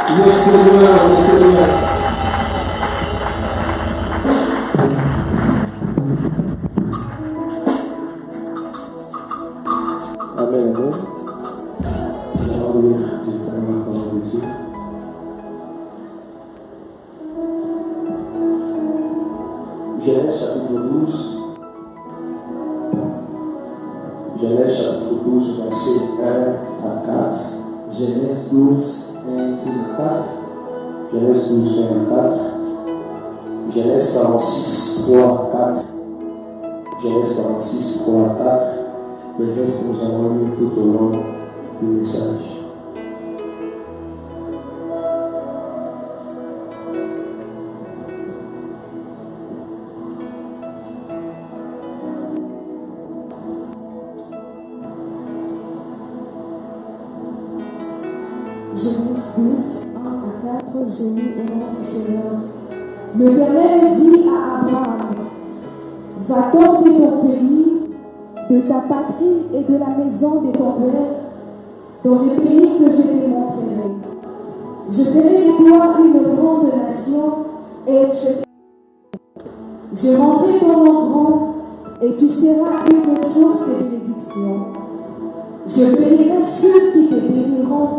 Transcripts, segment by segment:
Yes, Seigneur, yes, Seigneur. Amen, amen. On va lire directement la parole de Dieu. Genèse chapitre 12. Genèse chapitre 12, verset 1 à 4. Genèse 12, 1 à 4. Genèse 12, 1 à 4. Genèse 46, 3 à 4. Genèse 46, 3 à 4. Le reste, nous allons lire tout au long du message. Genèse 10, 1 à 4, je lis au nom du Seigneur. L'Éternel dit à Abraham, va-t'en de ton pays, de ta patrie et de la maison de ton père, dans le pays que je te montrerai. Je ferai de toi une grande nation et je rendrai ton nom grand et tu seras une source de bénédiction. Je bénirai ceux qui te béniront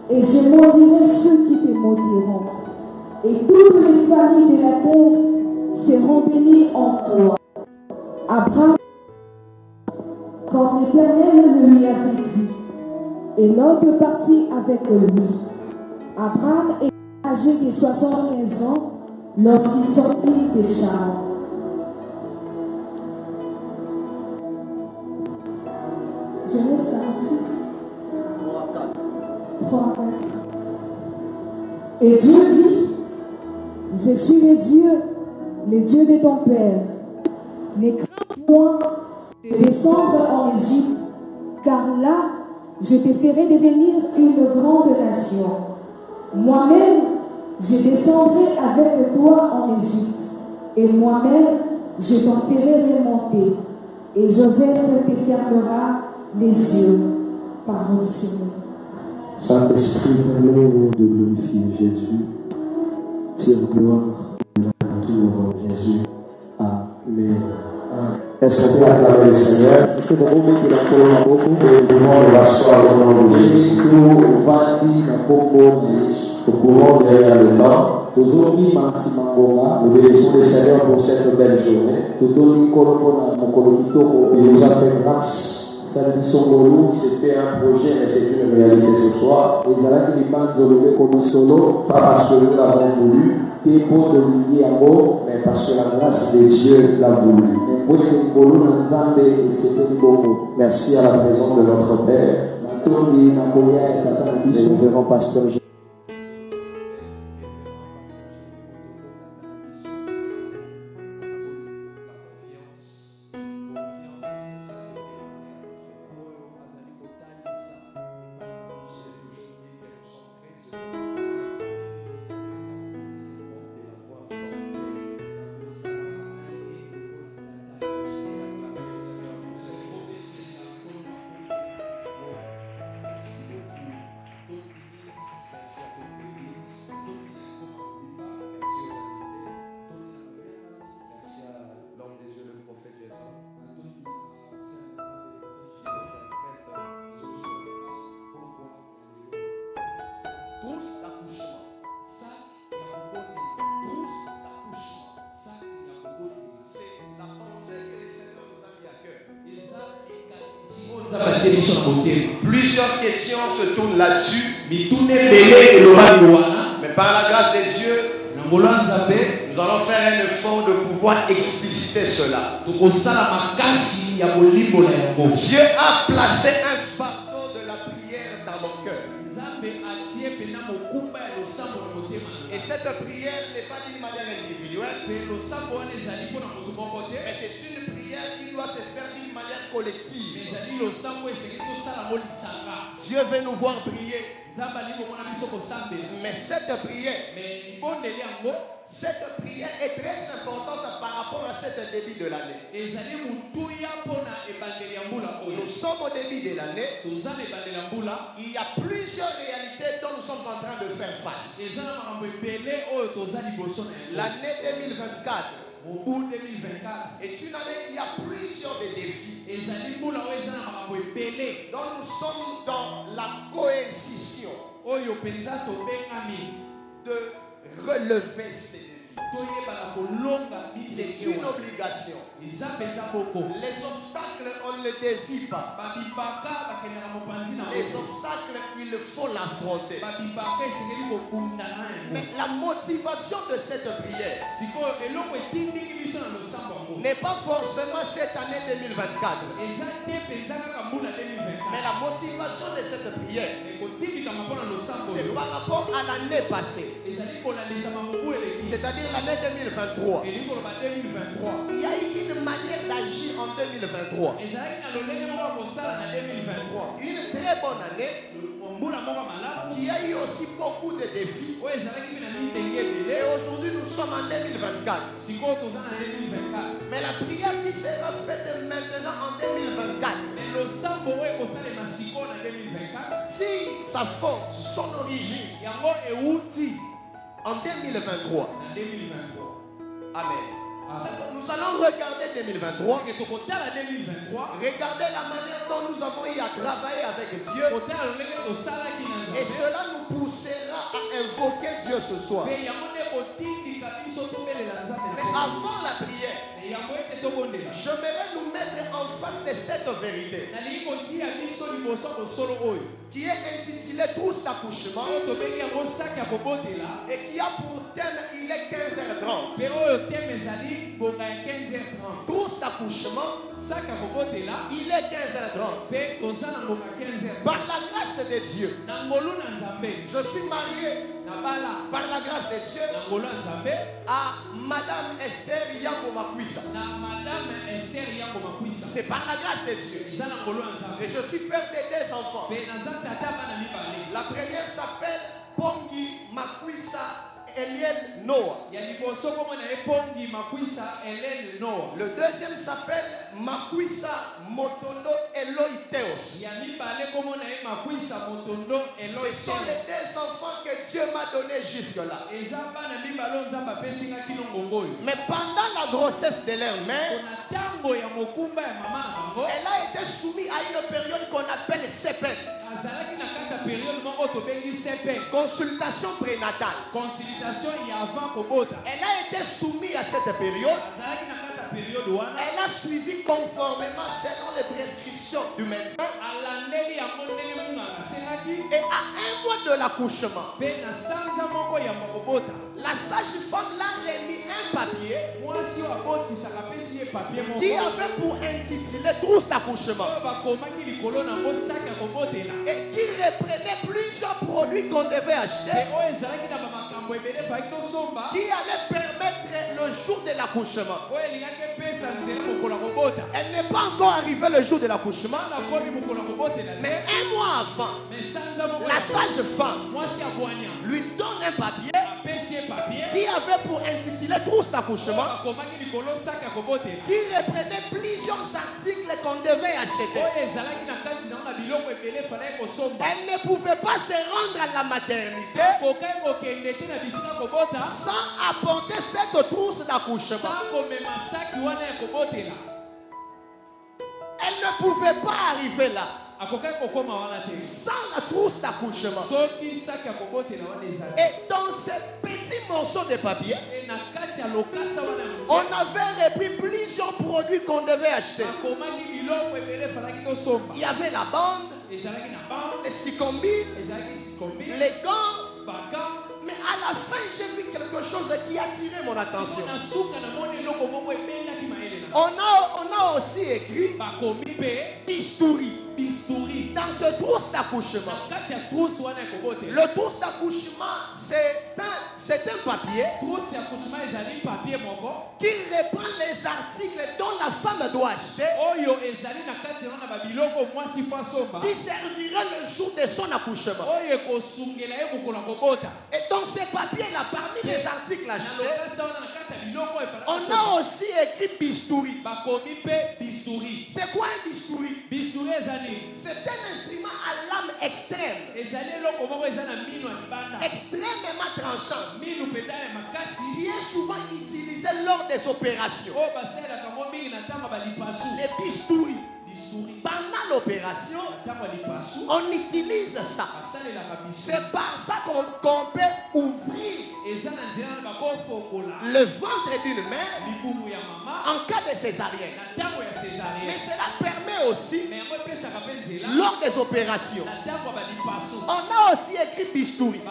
et je maudirai ceux qui te maudiront. Et toutes les familles de la terre seront bénies en toi. Abraham, comme l'Éternel le lui avait dit, et l'autre partit avec lui. Abraham était âgé de 75 ans lorsqu'il sortit de Charan. Genèse 46, 3 à 4. Et Dieu dit, je suis le Dieu de ton père. Ne crains point de descendre en Égypte, car là, je te ferai devenir une grande nation. Moi-même, je descendrai avec toi en Égypte, et moi-même, je t'en ferai remonter. Et Joseph te fermera les yeux. Parole du Seigneur. Saint-Esprit, permets-nous de glorifier Jésus. Tire gloire à tout Jésus. Amen. Est-ce qu'on peut acclamer le Seigneur? Et devant nous asseoir au nom de Jésus. Au courant derrière le temps, nous bénissons le Seigneur pour cette belle journée. Il nous a fait grâce. C'était un projet, mais c'est une réalité ce soir. Pas parce que nous l'avons voulu, mais parce que la grâce de Dieu l'a voulu. Merci à la présence de notre Père. Et nous verrons Pasteur Jésus. Plusieurs questions se tournent là-dessus. Mais par la grâce de Dieu, nous allons faire un effort de pouvoir expliciter cela. Dieu a placé un fardeau de la prière dans mon cœur. Et cette prière n'est pas d'une manière individuelle, mais c'est une prière qui doit se faire d'une manière collective. Dieu veut nous voir prier. Mais cette prière est très importante par rapport à cet début de l'année. Nous sommes au début de l'année. Il y a plusieurs réalités dont nous sommes en en train de faire face. L'année 2024 est une année où il y a plusieurs défis. Donc nous sommes dans la coercition de relever ces défis. C'est une obligation. Les obstacles, on ne les dévie pas. Les obstacles, il faut l'affronter. Mais la motivation de cette prière n'est pas forcément cette année 2024. Mais la motivation de cette prière, c'est par rapport à l'année passée. C'est-à-dire l'année 2023. Il y a eu une manière d'agir en 2023. Une très bonne année qui a eu aussi beaucoup de défis. Et aujourd'hui nous sommes en 2024. Mais la prière qui sera faite maintenant en 2024, si sa force, son origine en 2023. Amen. Nous allons regarder 2023. Regardez la manière dont nous avons eu à travailler avec Dieu. Et cela nous poussera à invoquer Dieu ce soir. Mais avant la prière, j'aimerais nous mettre en face de cette vérité qui est intitulée Tous d'accouchement et qui a pour thème il est 15h30. Tous d'accouchement, il est 15h30. Par la grâce de Dieu, je suis marié par la grâce de Dieu à Madame Esther Yango Makwissa. C'est par la grâce de Dieu. Et je suis père de 2 enfants. La première s'appelle Pongi Makwissa Eliel Noah. Le deuxième s'appelle Makwissa Motondo Eloy Theos. Ce sont les 2 enfants que Dieu m'a donnés jusque-là. Mais pendant la grossesse de leur mère, elle a été soumise à une période qu'on appelle CPN. Consultation prénatale. Elle a été soumise à cette période. Elle a suivi conformément selon les prescriptions du médecin. Et à 1 mois de l'accouchement, la sage-femme l'a remis un papier qui avait pour intitulé Trousse d'accouchement et qui reprenait plusieurs produits qu'on devait acheter qui allaient permettre le jour de l'accouchement. Elle n'est pas encore arrivée le jour de l'accouchement, mais 1 mois avant, la sage-femme lui donne un papier qui avait pour intitulé Trousse d'accouchement, qui reprenait plusieurs articles qu'on devait acheter. Elle ne pouvait pas se rendre à la maternité sans apporter cette trousse d'accouchement. Elle ne pouvait pas arriver là sans la trousse d'accouchement. Et dans ce petit morceau de papier, on avait repris plusieurs produits qu'on devait acheter. Il y avait la bande, les cicombines, les gants. Mais à la fin, j'ai vu quelque chose qui a attiré mon attention. On a aussi écrit bistouri dans ce trousse d'accouchement. Le trousse d'accouchement, c'est C'est un papier qui reprend les articles dont la femme doit acheter, qui servira le jour de son accouchement. Et dans ces papiers-là, parmi les articles achetés, on a aussi écrit bistouri. C'est quoi un bistouri? C'est un instrument à lame extrême, extrêmement tranchant, qui est souvent utilisé lors des opérations. Les bistouris. Pendant l'opération, on utilise ça. C'est par ça qu'on peut ouvrir le ventre d'une mère en cas de césarienne. Mais cela permet aussi, lors des opérations, on a aussi écrit bistouri.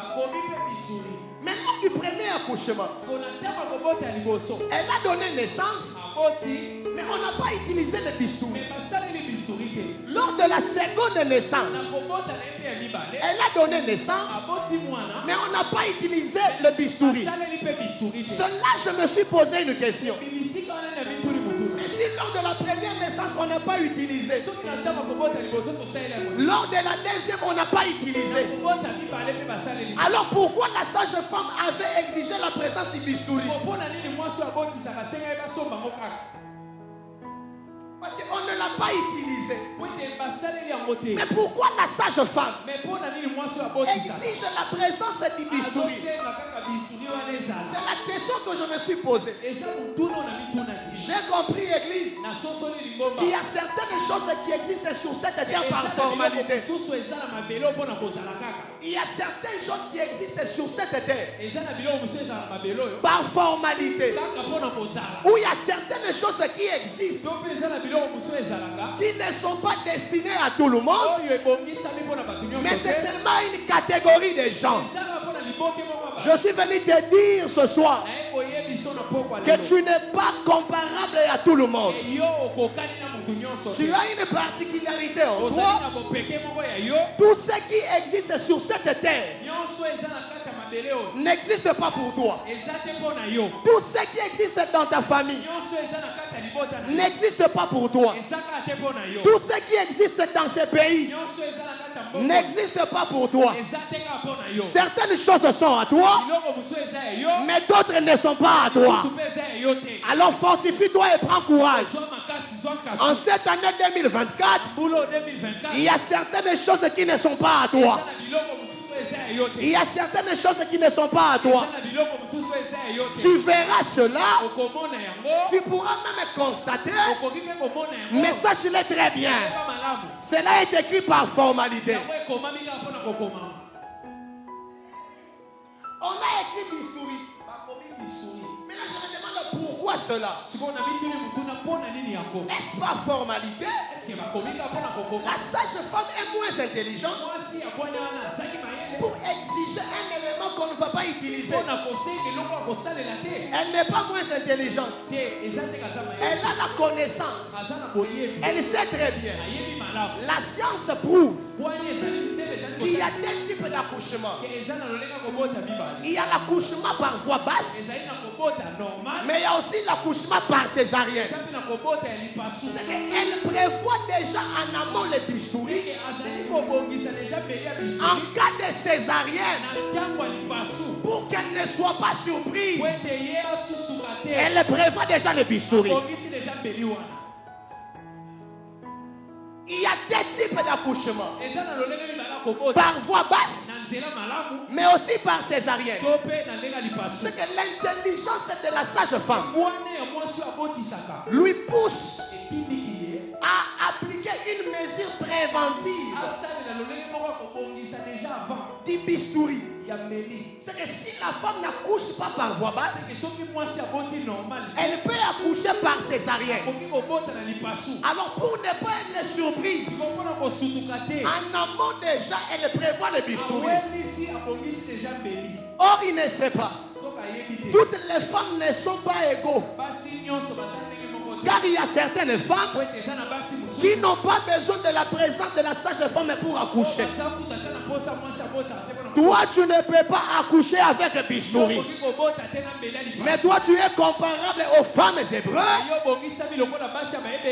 Mais lors du premier accouchement, elle a donné naissance, mais on n'a pas utilisé le bistouri. Lors de la seconde naissance, elle a donné naissance, mais on n'a pas utilisé le bistouri. Cela, je me suis posé une question. Mais si lors de la première naissance, on n'a pas utilisé, lors de la deuxième, on n'a pas utilisé, alors pourquoi la sage-femme avait exigé la présence du bistouri? Parce qu'on ne l'a pas utilisé. Mais pourquoi la sage-femme exige la présence du bistouri? C'est la question que je me suis posée. J'ai compris, Église, qu'il y a certaines choses qui existent sur cette terre par formalité. Il y a certaines choses qui existent sur cette terre par formalité. Où il y a certaines choses qui existent qui ne sont pas destinées à tout le monde, mais c'est seulement une catégorie de gens. Je suis venu te dire ce soir que tu n'es pas comparable à tout le monde. Tu as une particularité en toi. Tout ce qui existe sur cette terre n'existe pas pour toi. Tout ce qui existe dans ta famille n'existe pas pour toi. Tout ce qui existe dans ces pays n'existe pas pour toi. Certaines choses sont à toi, mais d'autres ne sont pas à toi. Alors fortifie-toi et prends courage. En cette année 2024, il y a certaines choses qui ne sont pas à toi. Il y a certaines choses qui ne sont pas à toi. Tu verras cela. Tu pourras même constater. Mais sache-le très bien. Cela est écrit par formalité. On a écrit bistouri. Maintenant je me demande pourquoi cela. Est-ce pas formalité? La sage-femme est moins intelligente pour exiger un élément qu'on ne va pas utiliser. Elle n'est pas moins intelligente. Elle a la connaissance. Elle sait très bien. La science prouve qu'il y a deux types d'accouchement. Il y a l'accouchement par voie basse, mais il y a aussi l'accouchement par césarienne. Elle prévoit déjà en amont les bistouris. En cas de césarienne, pour qu'elle ne soit pas surprise, elle prévoit déjà les bistouris. Il y a deux types d'accouchement. Par voie basse, mais aussi par césarienne. C'est que l'intelligence de la sage-femme lui pousse à appliquer une mesure préventive du bistouri. C'est que si la femme n'accouche pas par voie basse, elle peut accoucher par césarienne. Alors pour ne pas être surprise, en amont déjà, elle prévoit le bistouri. Or, il ne sait pas. Toutes les femmes ne sont pas égaux. Car il y a certaines femmes qui n'ont pas besoin de la présence de la sage-femme pour accoucher. Toi, tu ne peux pas accoucher avec un bistouri. Mais toi, tu es comparable aux femmes hébreues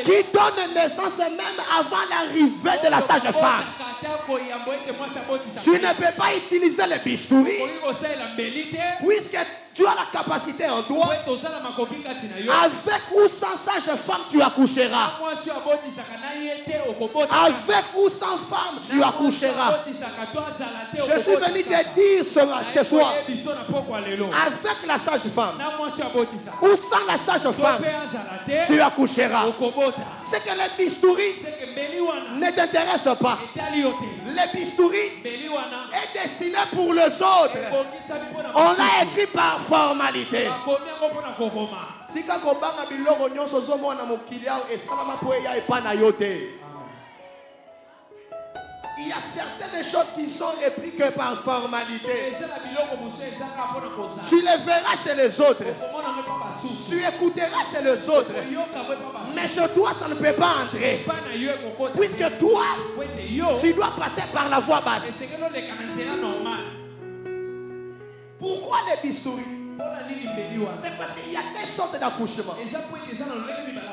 qui donnent naissance même avant l'arrivée de la sage-femme. Tu ne peux pas utiliser le bistouri puisque tu as la capacité en toi. Avec ou sans sage-femme, tu accoucheras. Avec ou sans femme, tu accoucheras. Je suis venu te dire ce soir, avec la sage-femme ou sans la sage-femme, tu accoucheras. C'est que le bistouri ne t'intéresse pas. Le bistouri est destiné pour les autres. On l'a écrit par formalité. Si kakobanga biloko nyonso zomona mokili awo esalama po eya epa na yo te. Il y a certaines choses qui sont répliquées par formalité. Tu les verras chez les autres. Tu écouteras chez les autres. Mais chez toi, ça ne peut pas entrer. Puisque toi, tu dois passer par la voie basse. Pourquoi les bistouris? C'est parce qu'il y a des sortes d'accouchements.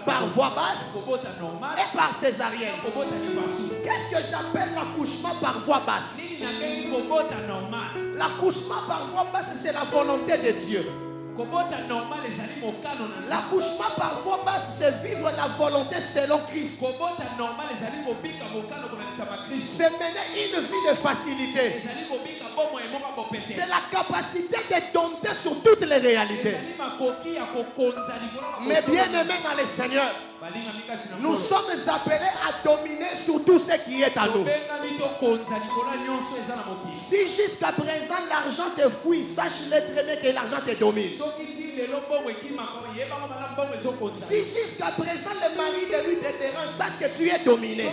Par voie basse et par césarienne. Qu'est-ce que j'appelle l'accouchement par voie basse? L'accouchement par voie basse, c'est la volonté de Dieu. L'accouchement par voie basse, c'est vivre la volonté selon Christ. C'est mener une vie de facilité. C'est la capacité de dompter sur toutes les réalités. Mais bien aimés dans le Seigneur, nous sommes appelés à dominer sur tout ce qui est à nous. Si jusqu'à présent l'argent te fouille, sache-le très bien que l'argent te domine. Si jusqu'à présent le mari de lui te dérange, sache que tu es dominé.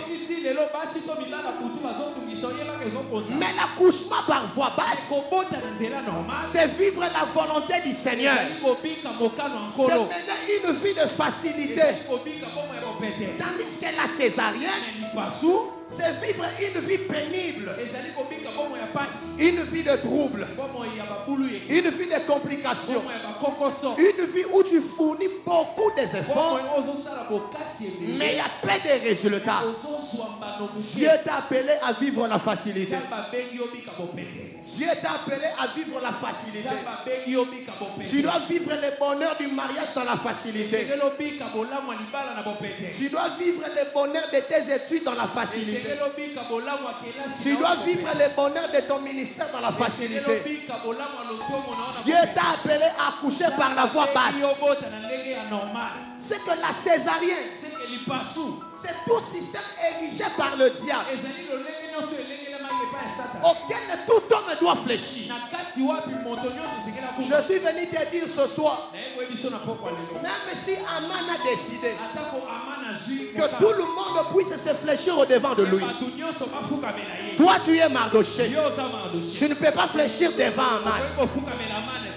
Mais l'accouchement par voie basse, c'est vivre la volonté du Seigneur. C'est mener une vie de facilité. Tandis que la césarienne, c'est vivre une vie pénible, une vie de trouble, une vie de complications, une vie où tu fournis beaucoup d'efforts, mais il y a peu de résultats. Dieu t'a appelé à vivre la facilité. Dieu t'a appelé à vivre la facilité. Tu dois vivre le bonheur du mariage dans la facilité. Tu dois vivre le bonheur de tes études dans la facilité. Tu dois vivre le bonheur de ton ministère dans la facilité. Dieu t'a appelé à accoucher par la voie basse. C'est que la césarienne, c'est tout système érigé par le diable, auquel tout homme doit fléchir. Je suis venu te dire ce soir, même si Aman a décidé que tout le monde puisse se fléchir au devant de lui, toi tu es Mardoché, tu ne peux pas fléchir devant Aman.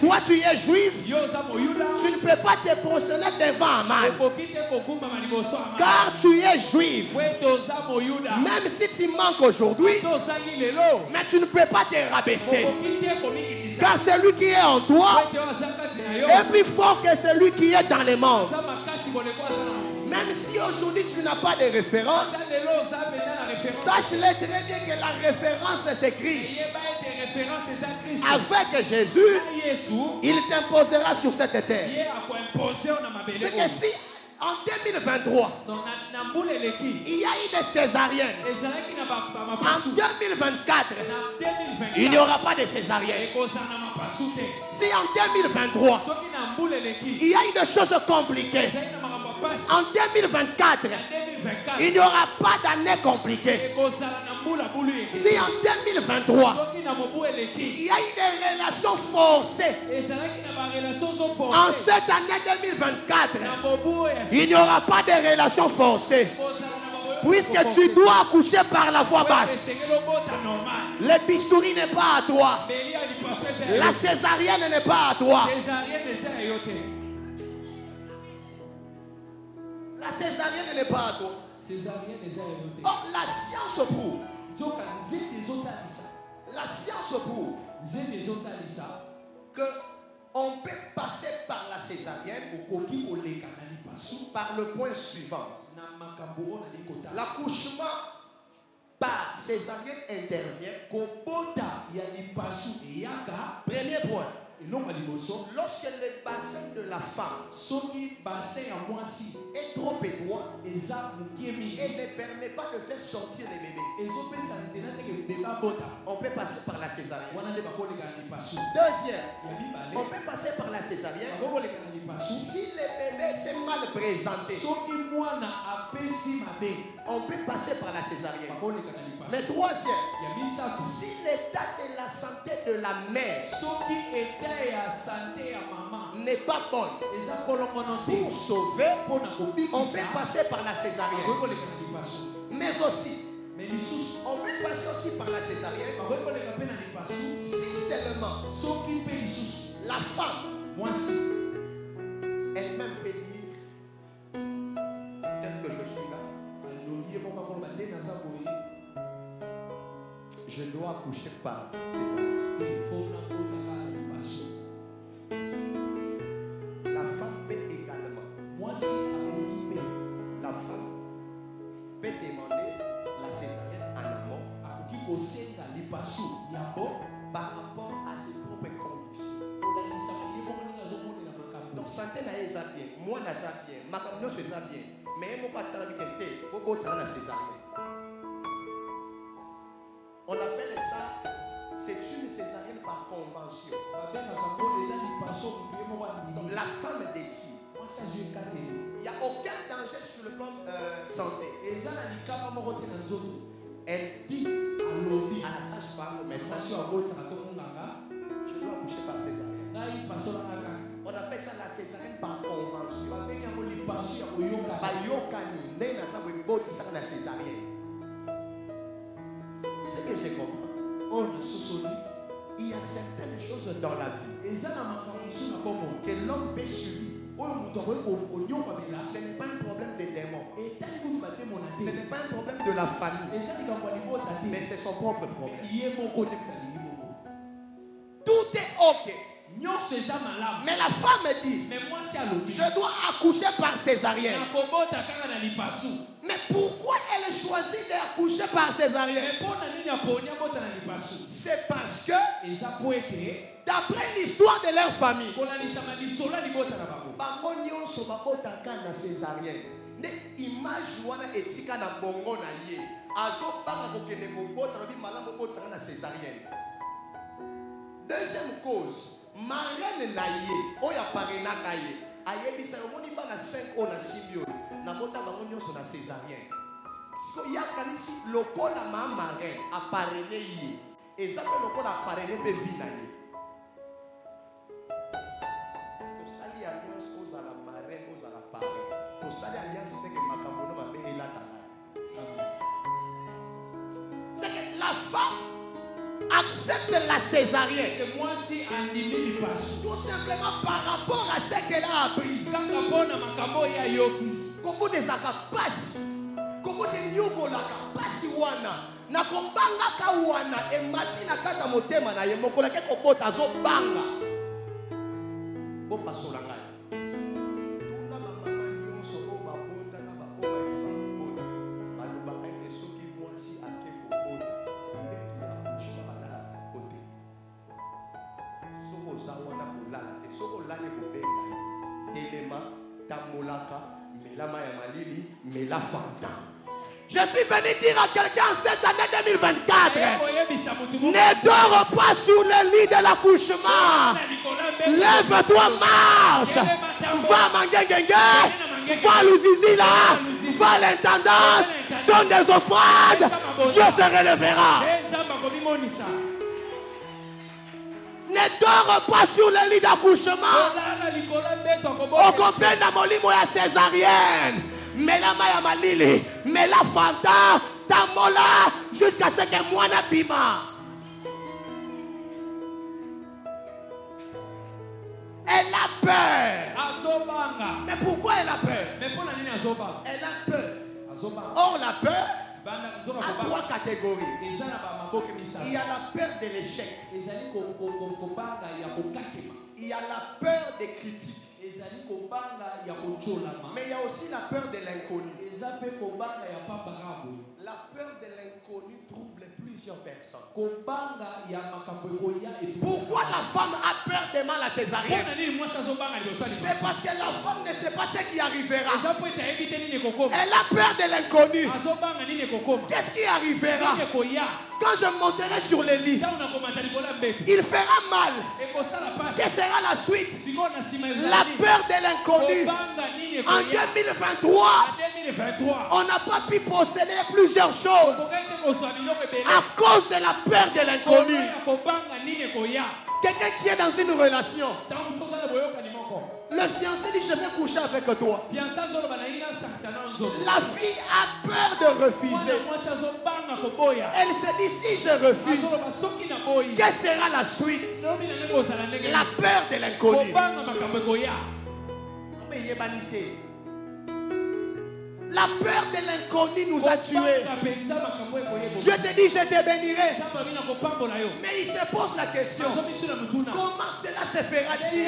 Toi tu es juif, tu ne peux pas te prosterner devant Aman, car tu es juif. Même si tu manques aujourd'hui, mais tu ne peux pas te rabaisser, car celui qui est en toi est plus fort que celui qui est dans les morts. Même si aujourd'hui tu n'as pas de référence, sache-le très bien que la référence c'est Christ. Avec Jésus, il t'imposera sur cette terre. C'est que si en 2023, il y a eu des césariennes, en 2024, il n'y aura pas de césariennes. Si en 2023, il y a eu des choses compliquées, en 2024, il n'y aura pas d'année compliquée. Si en 2023, il y a eu des relations forcées, en cette année 2024, il n'y aura pas de relations forcées. Puisque tu dois accoucher par la voie basse. Le bistouri n'est pas à toi. La césarienne n'est pas à toi. La césarienne n'est pas à toi. Or, la science prouve. La science prouve que on peut passer par la césarienne par le point suivant. L'accouchement par césarienne intervient. Premier point. Lorsque le bassin de la femme est trop étroit et ne permet pas de faire sortir les bébés, on peut passer par la césarienne. Deuxième, on peut passer par la césarienne si le bébé s'est mal présenté. On peut passer par la césarienne. Mais troisième, si l'état de la santé de la mère n'est pas bonne pour sauver, on peut passer par la césarienne. Mais aussi, on peut passer aussi par la césarienne si seulement la femme elle-même peut dire tel que je suis là, je dois accoucher par césarienne. La femme peut également, la femme peut demander la césarienne en amont par rapport à ses propres convictions. Donc santé na eza bien, moi na ça bien, ma camion c'est ça bien, mais moi pas tant de beaucoup de la césarienne. On appelle ça, c'est une césarienne par convention. Donc la femme décide. Il n'y a aucun danger sur le plan santé. Elle dit à la sage-femme, au médecin, je dois accoucher par césarienne. On appelle ça la césarienne par convention. C'est que j'ai compris. Il y a certaines choses dans la vie que l'homme peut subir. Ce n'est pas un problème des démons. Ce n'est pas un problème de la famille. Mais c'est son propre problème. Tout est ok. Mais la femme dit, je dois accoucher par césarienne. Mais pourquoi elle choisit d'accoucher par césarienne? C'est parce que d'après l'histoire de leur famille, image wana etika na bongo na ye azobanga kokende kobota lobi malamu bota na césarienne. Deuxième cause, marraine na ye oya parenaka ye ayebisa omoni bana 5 ans na simbio na bota bango nyonso na césarienne. So yakanisi lokola ma marraine aparene ye ezape lokola aparene pe vina ye. Tosali alliance ozala marraine ozala parraine. Tosali alliance c'est que makamono mabe elata. C'est que la femme accepte la césarienne. Tout simplement par rapport à ce qu'elle a appris. Comment des akapas, comment des nyukolaka pasi wana, na kombanga ka wana e matina kata motema na ye mokola ke kobota zo banga. Bo pasolanga. Tuna mama nyonso bo babota na babota babota. Balubaka ene soki mwasi ake kobota. Je suis venu dire à quelqu'un cette année 2024, ne dors pas sur le lit de l'accouchement. Lève-toi, marche. Va Mangengengue, va l'Ouzizila, va l'intendance, donne des offrandes, Dieu se relèvera. Ne dors pas sur le lit d'accouchement. Au complet de molimo ya césarienne. Mais la maya malili, mais la fanta, tamola, jusqu'à ce que moi na bima. Elle a peur. Mais pourquoi elle a peur? Elle a peur Or, la peur a 3 catégories. Il y a la peur de l'échec. Il y a la peur des critiques. Mais il y a aussi la peur de l'inconnu. La peur de l'inconnu trouble plusieurs personnes. Pourquoi la femme a peur des mal à césarienne? C'est parce que la femme ne sait pas ce qui arrivera. Elle a peur de l'inconnu. Qu'est-ce qui arrivera? Quand je monterai sur le lit, il fera mal. Quelle sera la suite? La peur de l'inconnu. En 2023, on n'a pas pu posséder plusieurs choses à cause de la peur de l'inconnu. Quelqu'un qui est dans une relation, le fiancé dit je vais coucher avec toi. La fille a peur de refuser. Elle se dit si je refuse, quelle sera la suite? La peur de l'inconnu. La peur de l'inconnu nous a tués. Dieu te dit je te bénirai. Mais il se pose la question, comment cela se fera-t-il?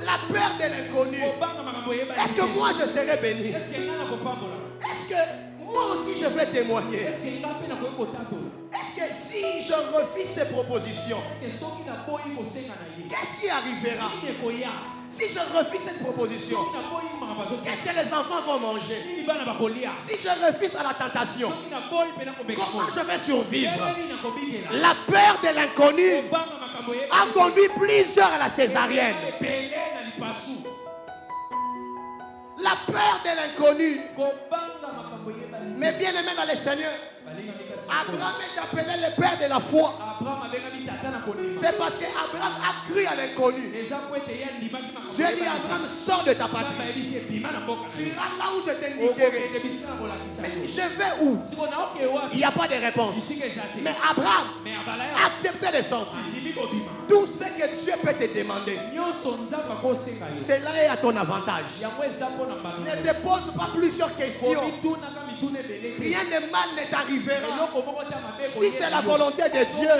La peur de l'inconnu. Est-ce que moi je serai béni? Est-ce que moi aussi je vais témoigner? Est-ce que si je refuse ces propositions, qu'est-ce qui arrivera? Si je refuse cette proposition, qu'est-ce que les enfants vont manger? Si je refuse à la tentation, comment je vais survivre? La peur de l'inconnu a conduit plusieurs à la césarienne. La peur de l'inconnu. Mais bien aimé dans le Seigneur, Abraham est appelé le père de la foi. C'est parce qu'Abraham a cru à l'inconnu. Dieu dit à Abraham, sors de ta patrie. Tu iras là où je t'indiquerai. Mais je vais où? Il n'y a pas de réponse. Mais Abraham a accepté de sortir. Tout ce que Dieu peut te demander, cela est à ton avantage. Ne te pose pas plusieurs questions. Rien de mal ne t'arrivera. Si c'est la volonté de Dieu,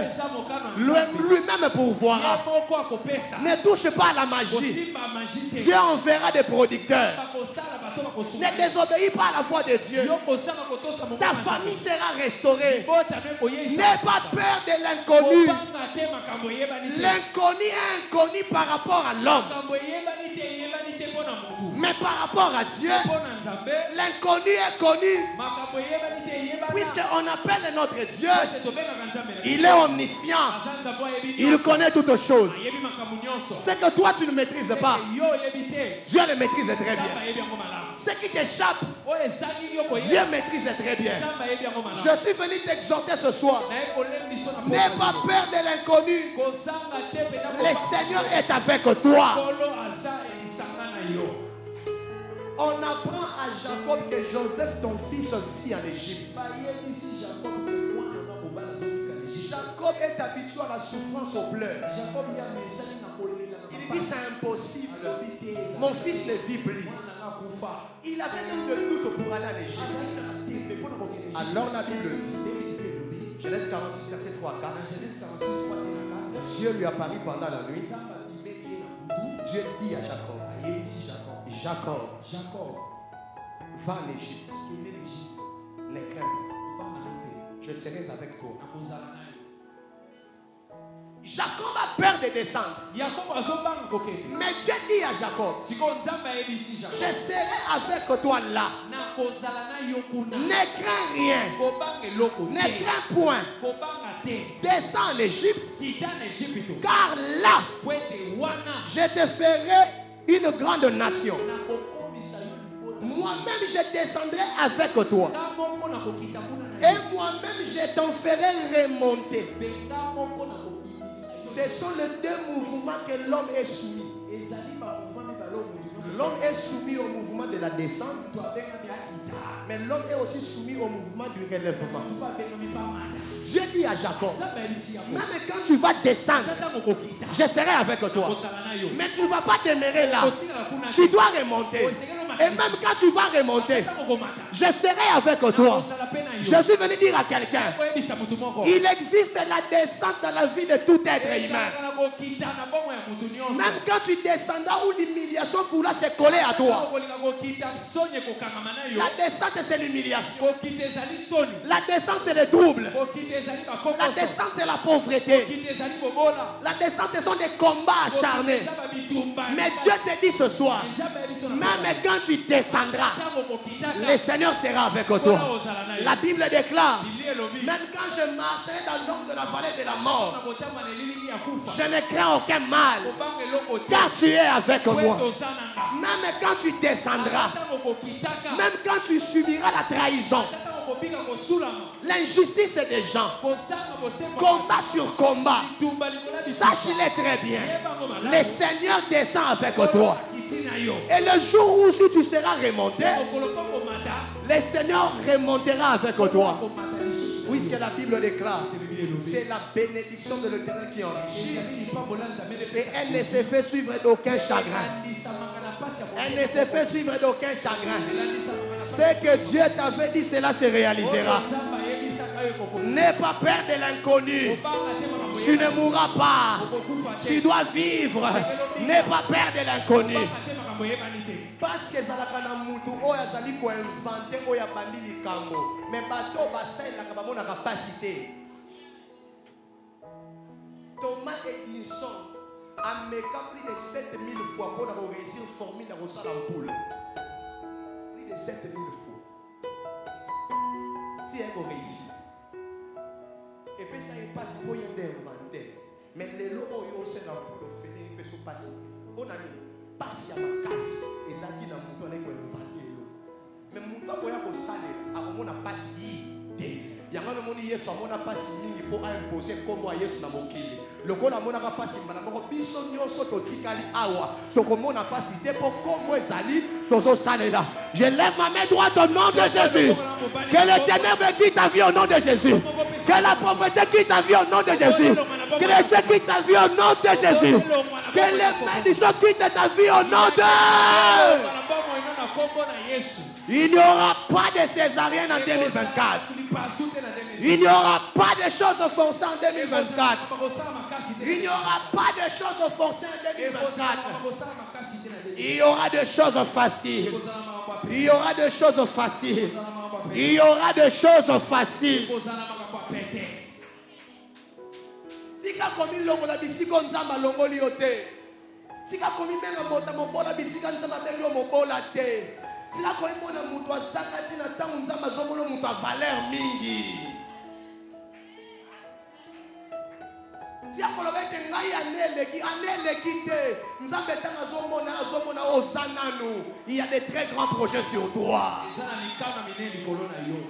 lui-même pourvoira. Ne touche pas à la magie. Dieu enverra des producteurs. Ne désobéis pas à la voix de Dieu. Ta famille sera restaurée. N'aie pas peur de l'inconnu. L'inconnu est inconnu par rapport à l'homme. Mais par rapport à Dieu, l'inconnu est connu. Puisqu'on appelle notre Dieu, il est omniscient. Il connaît toutes choses. Ce que toi tu ne maîtrises pas, Dieu le maîtrise très bien. Ce qui t'échappe, Dieu maîtrise très bien. Je suis venu t'exhorter ce soir. N'aie pas peur de l'inconnu. Le Seigneur est avec toi. On apprend à Jacob que Joseph, ton fils, vit en Égypte. Jacob est habitué à la souffrance aux pleurs. Il dit c'est impossible. Mon fils ne vit plus. Il avait même de doute pour aller en Égypte. Alors la Bible dit, Genèse 46, verset 3 à 4, Dieu lui apparut pendant la nuit. Dieu dit à Jacob, va en Égypte. Ne crains pas. Je serai avec toi. Jacob a peur de descendre. Mais Dieu dit à Jacob, je serai avec toi là. Ne crains rien. Ne crains point. Descends en Égypte. Car là, je te ferai une grande nation. Moi-même je descendrai avec toi. Et moi-même je t'en ferai remonter. Ce sont les deux mouvements que l'homme est soumis. L'homme est soumis au mouvement de la descente, mais l'homme est aussi soumis au mouvement du relèvement. Dieu dit à Jacob, même quand tu vas descendre, je serai avec toi. Mais tu ne vas pas demeurer là. Tu dois remonter. Et même quand tu vas remonter, je serai avec toi. Je suis venu dire à quelqu'un, il existe la descente dans la vie de tout être humain. Même quand tu descendras où l'humiliation pourra se coller à toi. La descente c'est l'humiliation. La descente c'est le trouble. La descente c'est la pauvreté. La descente ce sont des combats acharnés. Mais Dieu te dit ce soir, même quand tu descendras, le Seigneur sera avec toi. La Bible déclare, même quand je marcherai dans l'ombre de la vallée de la mort, je ne crains aucun mal, car tu es avec moi. Même quand tu descendras, même quand tu subiras la trahison, l'injustice des gens, combat sur combat, sache-le très bien, le Seigneur descend avec toi. Et le jour où si tu seras remonté, le Seigneur remontera avec toi. Oui, ce que la Bible déclare, c'est la bénédiction de l'Éternel qui enrichit. Et elle ne se fait suivre d'aucun chagrin. Elle ne se fait suivre d'aucun chagrin. Ce que Dieu t'avait dit, cela se réalisera. N'aie pas peur de l'inconnu. Tu ne mourras pas. Tu dois vivre. N'aie pas peur de l'inconnu. Parce que Zalakana Moutou, Oya Zaliko inventé, Oya Bandi Likambo. Mais bateau, bassin, la Kabamona capacité. Thomas Edison a méca plus de 7000 fois pour réussir une formule dans le poule. Plus de 7000 fois. Si elle réussit. Et puis ça n'est pas si vous inventer. Mais les lots, c'est dans le poule, il peut se passer. On a dit. Passe à ma casse et ça qui n'a pas monté pour inventer l'eau. Mais mon temps pour y avoir salé, avant mon a pas si il y a un moment où il y a pas si pour imposer comme moi yes na mokili. Le ko na mona pas si mana ko biso nyonso to tikali awa. To ko mona pas si te pour comme ezali to so salé là. Je lève ma main droite au nom de Jésus. Que les ténèbres quitte ta vie au nom de Jésus. Que la pauvreté quitte ta vie au nom de Jésus. Que les échecs quittent ta vie au nom de Jésus. Que les malédictions quittent ta vie au nom de... Il n'y aura pas de césarienne en 2024. Il n'y aura pas de choses forcées en 2024. Il n'y aura pas de choses forcées en 2024. Il y aura des choses faciles. Il y aura des choses faciles. Il y aura des choses faciles. Tika komi longo la bisiko nzamba longo liote. Tika komi menga mota mobola bisika nzamba bengo mobola te. Tika komi mona mutu asaka tina tangu nzamba zomolo mutu a valeur mingi. Tika koloba ete ngai aneleki te. Nzamba tanga zomona osananu. Il y a de très grands projets sur toi.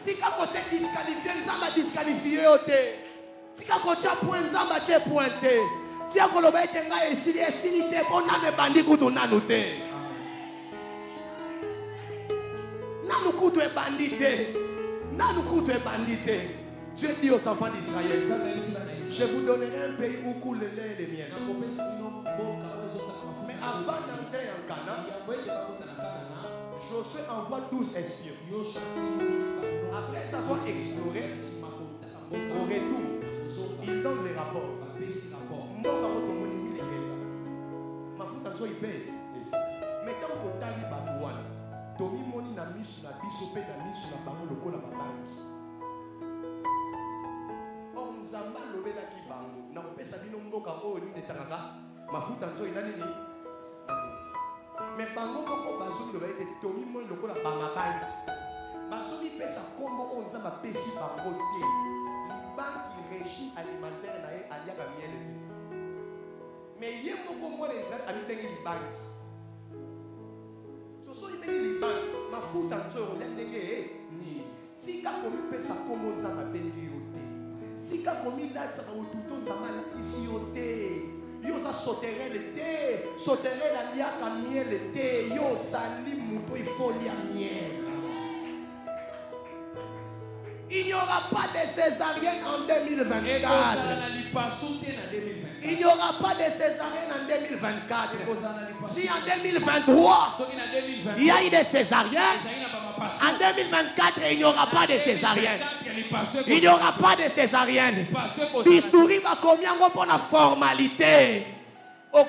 Tika ko se disqualifier nzamba disqualifier ote. Tika kocha point nzamba che pointe. Tika koloba ete ngai esili te bona me bandi kutu nanu te. Nanu kutu e bandite. Nanu kutu e bandite. Dieu dit aux enfants d'Israël, je vous donnerai un pays où coule le lait et le miel. Mais avant d'entrer en Canaan, Josué envoie 12 espions. Après avoir exploré, au retour, il donne les rapports. Mais quand on tali batouane, Tomi moni na misu na biso pe na misu na bango lokola babangi. Or nzamba lobela ki bango na kopesa bino mboka oyo ni netangaka mafuta nzo ina nini. Mais bango koko bazuli loba ete Tomi moni lokola bamabangi. Bazoli pesa kombo oyo nzamba pesi bango te. Banque régime alimentaire na ye aliaka miel te. Mais ye moko mona ezali alitengi libangi. Soso libengi libangi mafuta nzo olendenge ni. Tika komi pesa kombo nzamba bengi yo te. Tika komi latsa ba otuto nzamba isi yo te. Yo sa soterele te. Soterele aliaka miel te. Yo sali muto ifolia miel. Il n'y aura pas de césarienne en 2024. Il n'y aura aura pas de césarienne en 2024. Si en 2023, il y a eu des césariennes, en 2024, il n'y aura pas de césarienne. Il n'y aura pas de césarienne. Bistouri va combien pour la formalité. Moi,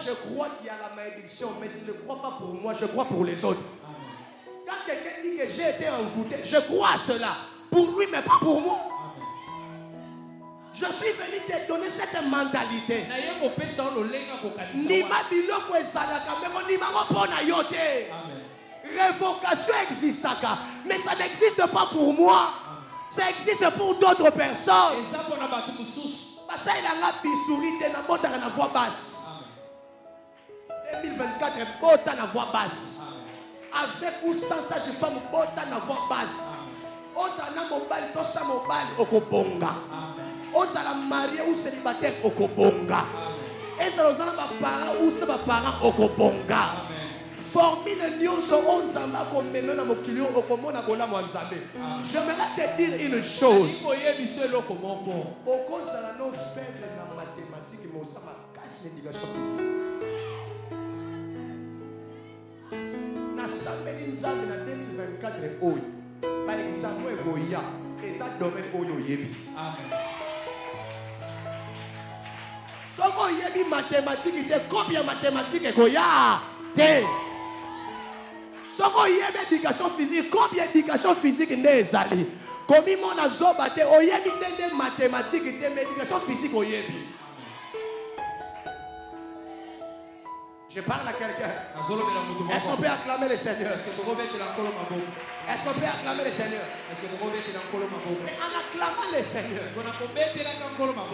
je crois qu'il y a la malédiction, mais je ne crois pas pour moi, je crois pour les autres. Quand quelqu'un dit que j'ai été envoûté, je crois à cela. Pour lui, mais pas pour moi. Je suis venu te donner cette mentalité. Révocation existe, mais ça n'existe pas pour moi. Ça existe pour d'autres personnes. Parce qu'il y a la bistouri dans la voix basse. 2024, bota na voix basse. Avec ou sans ça, je fais mon bota na voix basse. Osana mobile, tosa mobile, okobonga. Osana marié ou célibataire, okobonga. Et ça osana ma parent ou c'est ma parent, okobonga. Formule nyonso on zamba comme maintenant mon client okomona bola mo nzambe. J'aimerais te dire une chose. Au cause de la non faible na mathématiques mais ça ma casse l'éducation physique. Na sambeli nzambe na 2024 oyo. Par exemple ekoya eza domaine oyo yebi. Amen. Soko yebi mathématiques te copie mathématiques ekoya te. Soko yebe éducation physique, combien d'éducation physique n'est-elle? Comme mon azobate, oyebi des mathématiques, des éducation physique oyebi. Je parle à quelqu'un. Est-ce qu'on peut acclamer le Seigneur? Est-ce qu'on peut acclamer le Seigneur? Mais en acclamant le Seigneur,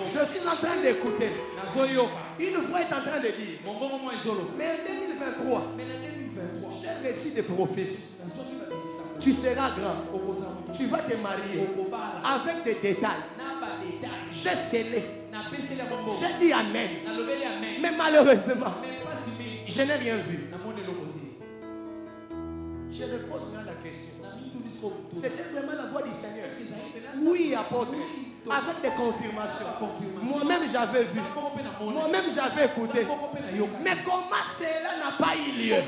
je suis en train d'écouter. Une voix est en train de dire, mais en 2023, j'ai reçu des prophéties. Tu seras grand. Tu vas te marier avec des détails. J'ai scellé. J'ai dit Amen. Mais malheureusement, je n'ai rien vu. Je me pose là la question. C'était vraiment la voix du Seigneur. Oui, apôtre. Avec des confirmations. Moi-même j'avais vu. Moi-même j'avais écouté. Mais comment cela n'a pas eu lieu?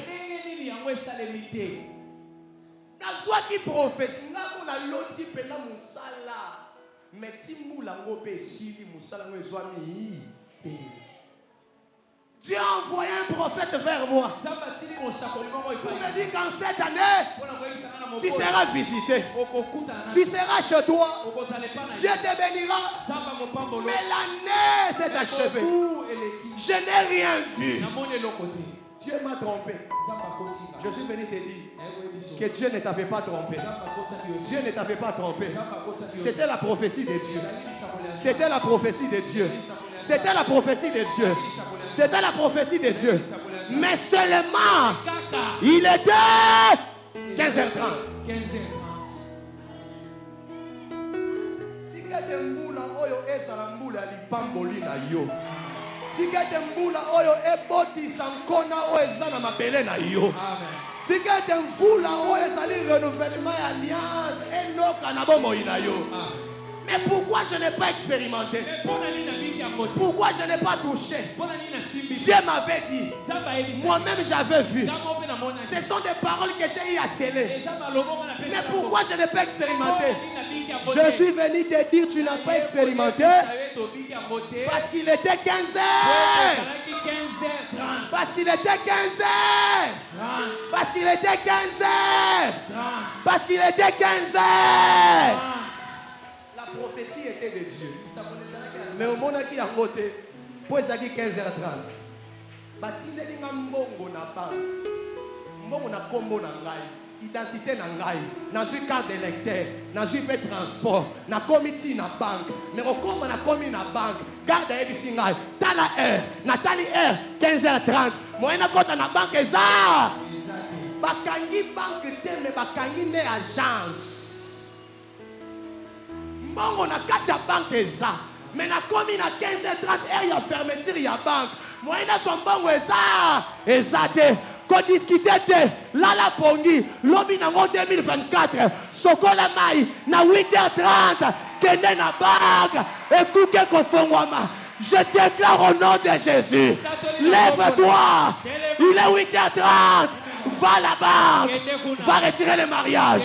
La voix qui prophétie, on a l'autre type là musala. Mais Timou la robe sili musala ngwezwami. Dieu a envoyé un prophète vers moi. Il me dit qu'en cette année, tu seras visité. Tu seras chez toi. Dieu te bénira. Mais l'année s'est achevée. Je n'ai rien vu. Dieu m'a trompé. Je suis venu te dire que Dieu ne t'avait pas trompé. Dieu ne t'avait pas trompé. C'était la prophétie de Dieu. C'était la prophétie de Dieu. C'était la prophétie de Dieu. C'était la prophétie de Dieu. Mais seulement, il était 15h30. Si quelqu'un moula oyo ezala mbula lipamboli na yo. Si quelqu'un moula oyo eboti sankona oyo ezana mabele na yo. Si quelqu'un moula oyo ezali renouvellement ya alliance enoka na bomoi na yo. Mais pourquoi je n'ai pas expérimenté? Pourquoi je n'ai pas touché? Dieu m'avait dit. Moi-même j'avais vu. Ce sont des paroles que j'ai eu à sceller. Mais pourquoi je n'ai pas expérimenté? Je suis venu te dire tu n'as pas expérimenté. Parce qu'il était 15h. Parce qu'il était 15h. Parce qu'il était 15h. Parce qu'il était 15h. La prophétie était de Dieu. Mais au monde qui a voté, pour ça qui 15h30. Batine nga mbongo na ba. Mbongo na kombo na ngai, identité na ngai, na suis carte d'électeur, na suis fait transport, na comité na banque, mais au kombo na komi na banque, garde ebisi ngai, tala heure, na tali heure 15h30. Moi na kota na banque eza. Bakangi banque te mais bakangi ne agence. Mbongo na kati ya banque eza. Mais na komi na 15h30 heure ya fermeture ya banque. Moi na son mbongo eza. Eza te. discuter de Lala Pongi, Lobi Nango 2024, Sokola Mai, na 8h30, Kende na Bag, écoutez Kofongwama. Je déclare au nom de Jésus, lève-toi, il est 8h30, va à la banque, va retirer le mariage,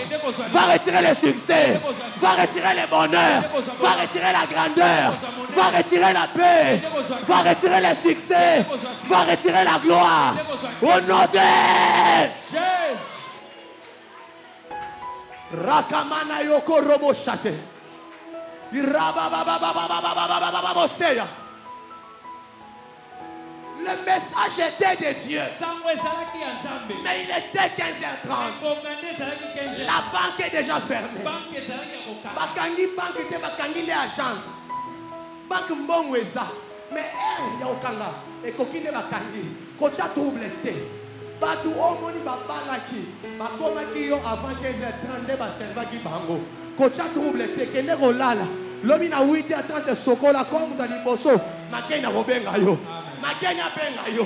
va retirer le succès, va retirer le bonheur, va retirer la grandeur, va retirer la paix, va retirer le succès, va retirer la gloire. Au nom de Jésus. Rakamana yoko robo shate. Le message était de Dieu. Mais il était 15h30. La banque est déjà fermée. Bakangi banque était bakangi les agences. Banque mbongweza. Mais il y a okanga. Et kokine bakangi. Kocha trouble te. Batu omoni babalaki. Bakomaki yo avant 15h30 de baservaki bango. Kocha trouble te. Kene rolala. Lobi na 8h30 sokola comme dans liboso. Makena robenga yo. Makena benga yo.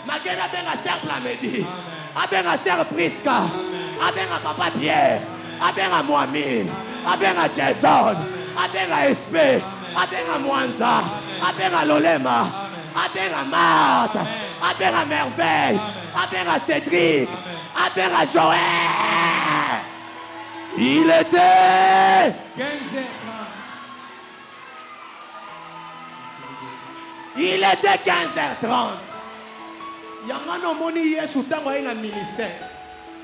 Makena benga Serge Plamedi. Abenga Serge Priska. Abenga Papa Pierre. Abenga Mohamed. Abenga Jason. Abenga SP. Abenga Mwanza. Abenga Lolema. Abenga Marthe. Abenga Merveille. Abenga Cédric. Abenga Joël. Il était 15h30. Il était 15h30. Yangano moni yesu tango un ministère.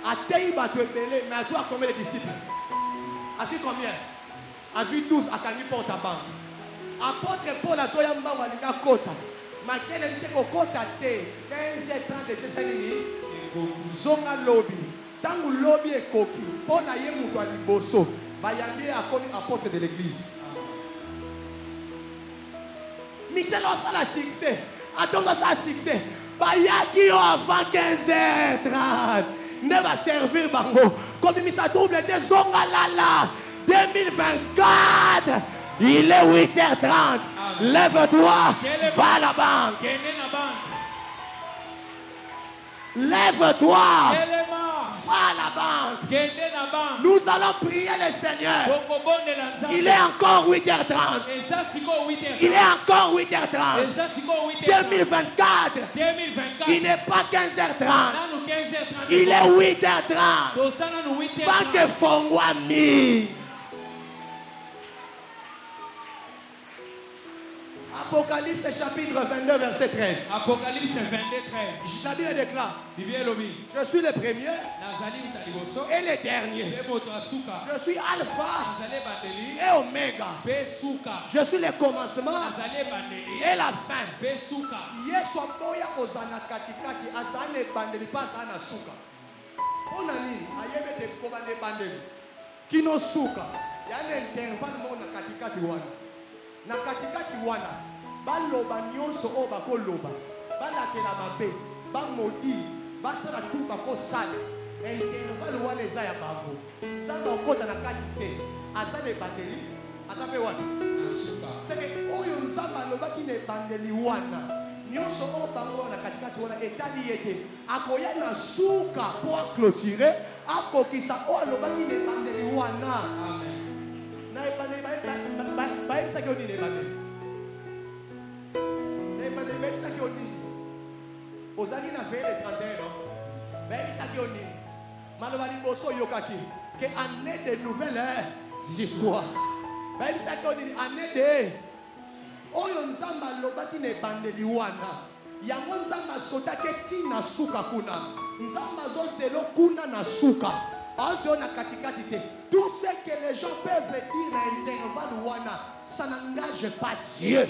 Atei bato ebele mais azwa combien de disciples? Azwi combien? Azwi 12 akangi porte à banque. Apôtre Paul azoya mbango alinga kota. Makele bise ko kota te 15h30 de Jésus zonga lobby. Tango lobby ekoki pona ye muto aliboso bayambi akomi apôtre de l'église. Michel a la succès. Attends ça succès. Bayaki avant 15h30. Ne va servir bango. Comme il s'est trouvé des zongalala 2024. Il est 8h30. Lève-toi. Va à la banque. Lève-toi. Va à la banque. Nous allons prier le Seigneur. Il est encore 8h30. Il est encore 8h30. 2024. Il n'est pas 15h30. Il est 8h30. Banque Fongwami. Apocalypse chapitre 22 verset 13. Apocalypse 22 13. La Bible déclare. Je suis le premier et le dernier. Je suis alpha et oméga. Je suis le commencement et la fin. Yesu aboya ozana katikati azane bandeli pas ana suka. Onani ayebe te kobane bandeli. Kino suka. Yane intervalle mo na katikati wana. Na katikati wana baloba nyonso o bakoloba balakela mabe bamodi basala tu bakosala intervalle wana eza ya bango nzambe okota na kati te aza na ebandeli aza mpe wana seke oyo nzambe alobaki na ebandeli wana nyonso o bango na katikati wana etali ye te akoya na suka mpo aclotire akokisa oyo alobaki na ebandeli wana. Na ebandeli bayebisaki onini ebandeli na ebandeli bayebisaki onini ozali na veille de 31 no bayebisaki onini maloba liboso oyokaki ke année de nouvelles histoires bayebisaki onini année de oyo nzambe alobaki na ebandeli wana yango nzambe asotaki ntina suka kuna nzambe azozelo kuna na suka na katikati te. Tout ce que les gens peuvent dire à l'intervalle wana, ça n'engage pas Dieu.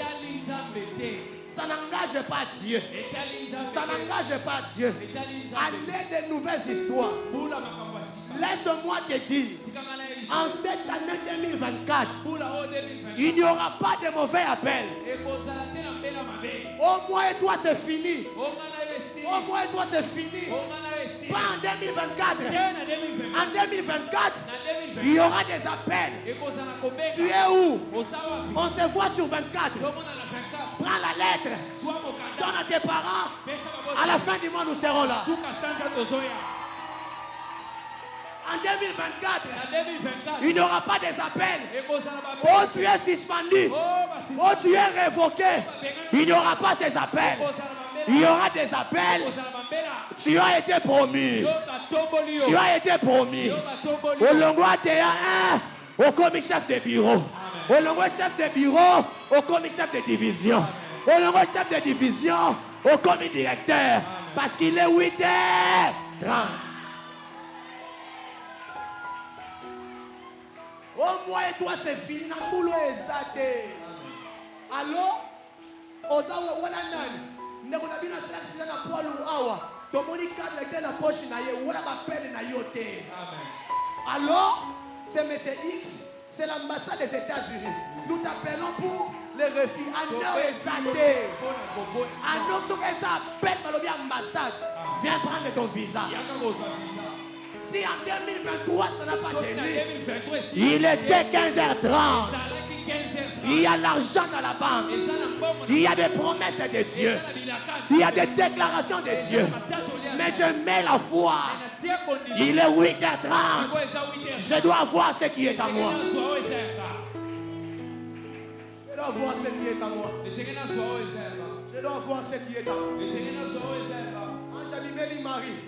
Ça n'engage pas Dieu. Ça n'engage pas Dieu. Année de nouvelles histoires. Laisse-moi te dire, en cette année 2024, il n'y aura pas de mauvais appel. Au moins toi c'est fini. Au moins toi c'est fini. Pas en 2024. En 2024, il y aura des appels. Tu es où? On se voit sur 24. Prends la lettre. Donne à tes parents. À la fin du mois, nous serons là. En 2024, il n'y aura pas des appels. Oh, tu es suspendu. Oh, tu es révoqué. Il n'y aura pas ces appels. Il y aura des appels. Tu as été promu. Tu as été promu. Au Longwa TA1, au commis chef de bureau. Au Longwa chef de bureau, au commis chef de division. Au Longwa chef de division, au commis directeur. Parce qu'il est 8h30. Oh, moi et toi, c'est fini. Nambulo ezate. Allô? Ozawa wala nani? Ndeko na bina sila na Paul awa. Tomoni cadre était la poche na ye. Wala ba pelle na yote. Amen. Allô? C'est M. X. C'est l'ambassade des États-Unis. Nous t'appelons pour les refugiés. Ando ezate. Ando so que ça appelle par l'ambassade. Viens prendre ton visa. Si en 2023 ça n'a pas tenu, il était 15h30. Il y a l'argent dans la banque. Il y a des promesses de Dieu. Il y a des déclarations de Dieu. Mais je mets la foi. Il est 8h30. Je dois voir ce qui est à moi. Je dois voir ce qui est à moi. Je dois voir ce qui est à moi. Ange Marie.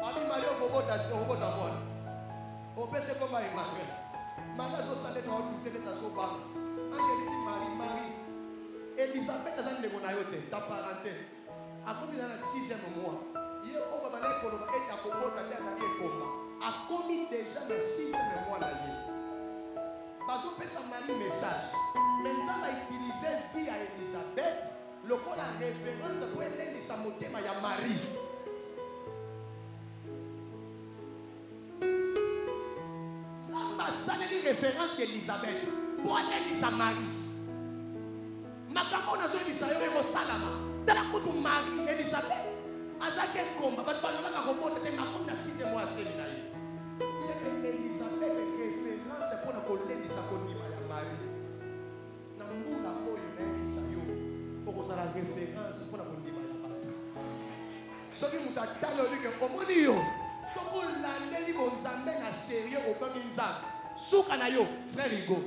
Ami Marie au robot d'avoir. On peut se combattre Emmanuel. Marie zo sale na otu tele ta so ba. Angeli Marie. Elisabeth azali le monayote ta parenté. Akomi na 6e mois. Ye o ba na ekolo ba eta kobota te azali ekoma. Akomi déjà na 6e mois na ye. Bazo pesa Marie message. Mais nzamba utiliser fille à Elisabeth lokola référence pour elendisa motema ya Marie. Ça n'est une référence à Elisabeth. Pour aller à Marie. Ma maman a dit ça, il y a Salama. Dans la côte Marie, Elisabeth. À chaque combat, parce que nous avons remonté ma femme à 6 mois. C'est que Elisabeth est référence pour la colère de sa commune à Marie. Nous avons eu une pour la référence pour la commune à Marie. Ce qui nous a dit que comment dire? Si vous l'avez vous amenez à sérieux au premier nzambe. Soukanayo, frère Hugo.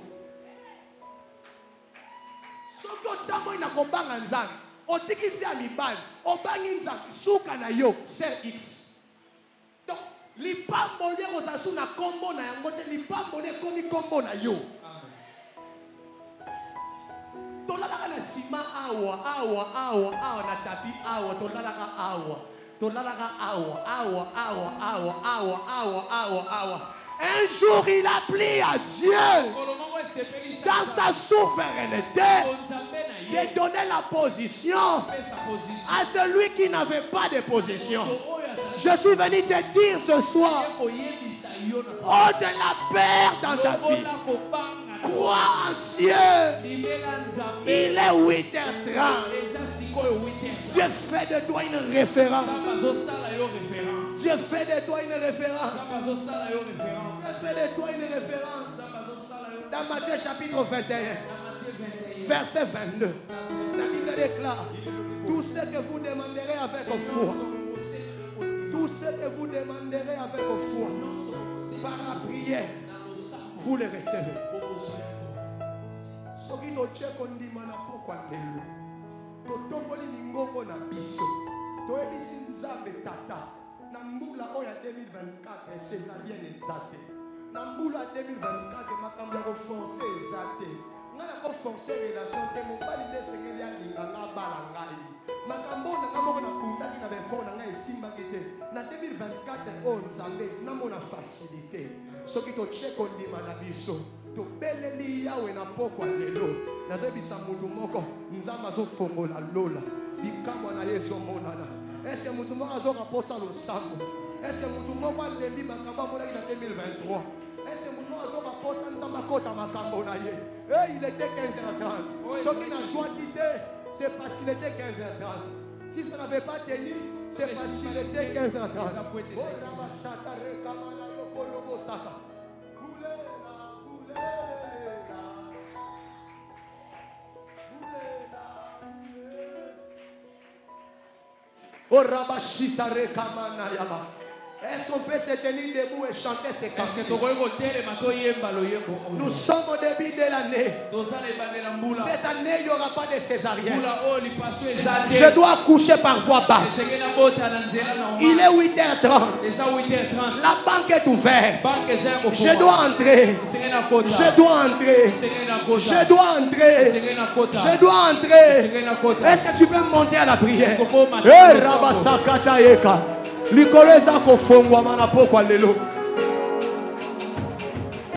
Si vous avez un kobanga nzambe, otiki fi amibali, obangi nzambe, soukanayo, sœur X. Donc, lipambo lié aux asu na kombo na yango te, lipambo lié komi kombo na yo. Tolalaka na sima awa na tapi awa, tolalaka awa. Un jour il a plu à Dieu dans sa souveraineté de donner la position à celui qui n'avait pas de position. Je suis venu te dire ce soir, oh de la paix dans ta vie, crois en Dieu. Il est 8h30. Dieu fait de toi une référence. Dieu fait de toi une référence. Dieu fait de toi une référence. Dans Matthieu chapitre 21, verset 22, la Bible déclare: tout ce que vous demanderez avec foi, tout ce que vous demanderez avec foi, par la prière, vous le recevez. Ce qui nous tient qu'on dit, pourquoi totongoli mingongo na biso toyebisi nzambe tata na mbula oyo ya 2024 césarien eza te na mbula ya 2024 makambo ya koforce eza te ngai na koforce relation te mobali nde esengeli alinga nga bala ngai makambo na nga moko nakundaki na befort na ngai esimbaki te na 2024 oyo nzambe namona facilité soki totie kondima na biso tobeleli yawe na pokwa lelo nazebisa mutu moko nzambe azofongola lola bikamwa na ye ezomonana. Eske mutu moko azokaposa losambo? Eske mutu moko alembi makambo amonaki na 2023? Eske mutu moko azokaposa nzambe akota makambo na ye? Il était 15h30. Soki nazwaki te, c'est parce qu'il était 15h30. Si ça n'avait pas tenu, c'est parce qu'il était 15h30. Est-ce qu'on peut se tenir debout et chanter ces cantions? Nous sommes au début de l'année. Cette année, il n'y aura pas de césarienne. Je dois accoucher par voie basse. Il est 8h30. La banque est ouverte. Je dois entrer. Je dois entrer. Je dois entrer. Je dois entrer. Est-ce que tu peux monter à la prière? Likolo eza kofungwa mana pokwa lelo.